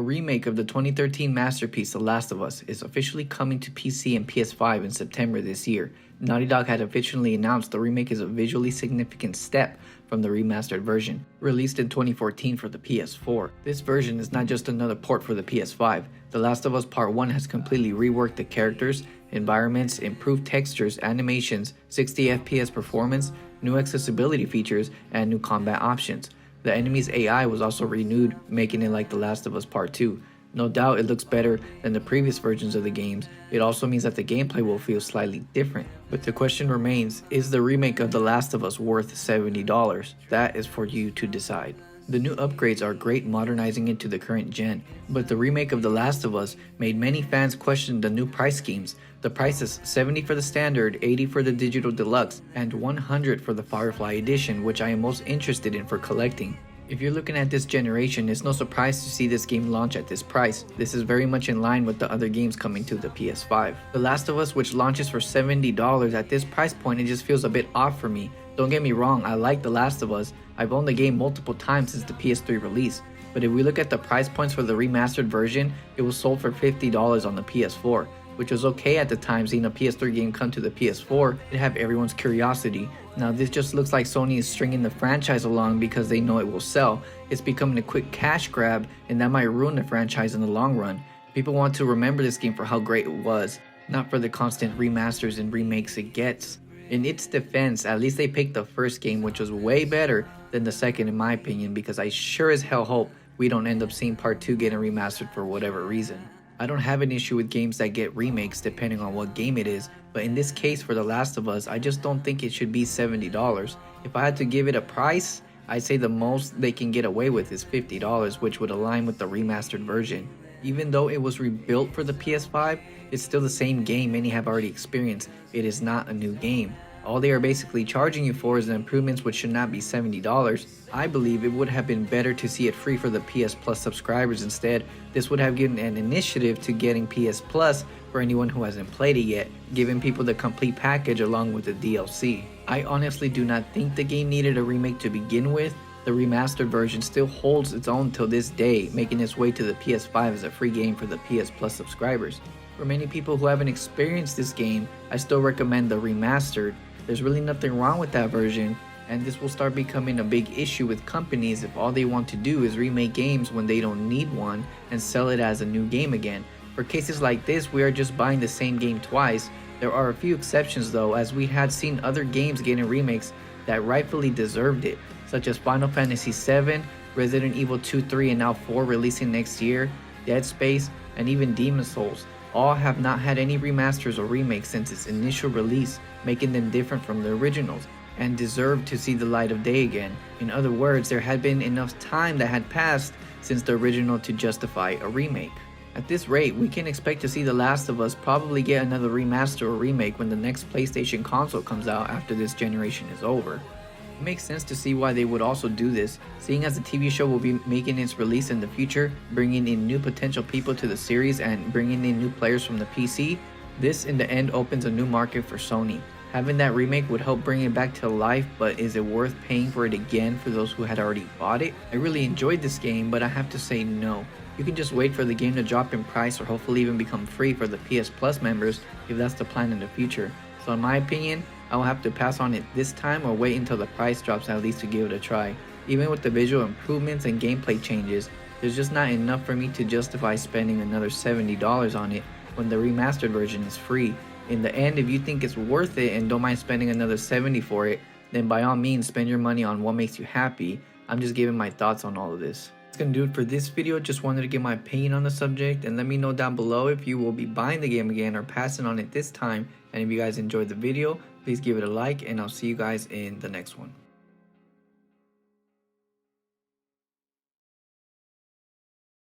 remake of the 2013 masterpiece The Last of Us is officially coming to PC and PS5 in September this year. Naughty Dog had officially announced the remake is a visually significant step from the remastered version, released in 2014 for the PS4. This version is not just another port for the PS5. The Last of Us Part 1 has completely reworked the characters, environments, improved textures, animations, 60 FPS performance, new accessibility features, and new combat options. The enemy's AI was also renewed, making it like The Last of Us Part 2. No doubt it looks better than the previous versions of the games. It also means that the gameplay will feel slightly different. But the question remains, is the remake of The Last of Us worth $70? That is for you to decide. The new upgrades are great, modernizing it to the current gen, but the remake of The Last of Us made many fans question the new price schemes. The price is $70 for the standard, $80 for the digital deluxe, and $100 for the Firefly edition, which I am most interested in for collecting. If you're looking at this generation, it's no surprise to see this game launch at this price. This is very much in line with the other games coming to the PS5. The Last of Us, which launches for $70 at this price point, it just feels a bit off for me. Don't get me wrong, I like The Last of Us. I've owned the game multiple times since the PS3 release. But if we look at the price points for the remastered version, it was sold for $50 on the PS4, which was okay at the time. Seeing a PS3 game come to the PS4, it had everyone's curiosity. Now this just looks like Sony is stringing the franchise along because they know it will sell. It's becoming a quick cash grab, and that might ruin the franchise in the long run. People want to remember this game for how great it was, not for the constant remasters and remakes it gets. In its defense, at least they picked the first game, which was way better than the second in my opinion, because I sure as hell hope we don't end up seeing part 2 getting remastered for whatever reason. I don't have an issue with games that get remakes depending on what game it is, but in this case for The Last of Us, I just don't think it should be $70. If I had to give it a price, I'd say the most they can get away with is $50, which would align with the remastered version. Even though it was rebuilt for the PS5, it's still the same game many have already experienced. It is not a new game. All they are basically charging you for is the improvements, which should not be $70. I believe it would have been better to see it free for the PS Plus subscribers instead. This would have given an initiative to getting PS Plus for anyone who hasn't played it yet, giving people the complete package along with the DLC. I honestly do not think the game needed a remake to begin with. The remastered version still holds its own till this day, making its way to the PS5 as a free game for the PS Plus subscribers. For many people who haven't experienced this game, I still recommend the remastered. There's really nothing wrong with that version, and this will start becoming a big issue with companies if all they want to do is remake games when they don't need one and sell it as a new game again. For cases like this, we are just buying the same game twice. There are a few exceptions though, as we had seen other games getting remakes that rightfully deserved it, such as Final Fantasy VII, Resident Evil 2, 3, and now 4 releasing next year, Dead Space, and even Demon's Souls. All have not had any remasters or remakes since its initial release, making them different from the originals, and deserve to see the light of day again. In other words, there had been enough time that had passed since the original to justify a remake. At this rate, we can expect to see The Last of Us probably get another remaster or remake when the next PlayStation console comes out after this generation is over. It makes sense to see why they would also do this, seeing as the TV show will be making its release in the future, bringing in new potential people to the series and bringing in new players from the PC. This in the end opens a new market for Sony. Having that remake would help bring it back to life, but is it worth paying for it again for those who had already bought it? I really enjoyed this game, but I have to say no. You can just wait for the game to drop in price or hopefully even become free for the PS Plus members if that's the plan in the future. So in my opinion, I will have to pass on it this time or wait until the price drops at least to give it a try. Even with the visual improvements and gameplay changes, there's just not enough for me to justify spending another $70 on it when the remastered version is free. In the end, if you think it's worth it and don't mind spending another $70 for it, then by all means spend your money on what makes you happy. I'm just giving my thoughts on all of this. That's gonna do it for this video. Just wanted to give my opinion on the subject, and let me know down below if you will be buying the game again or passing on it this time. And if you guys enjoyed the video, please give it a like, and I'll see you guys in the next one.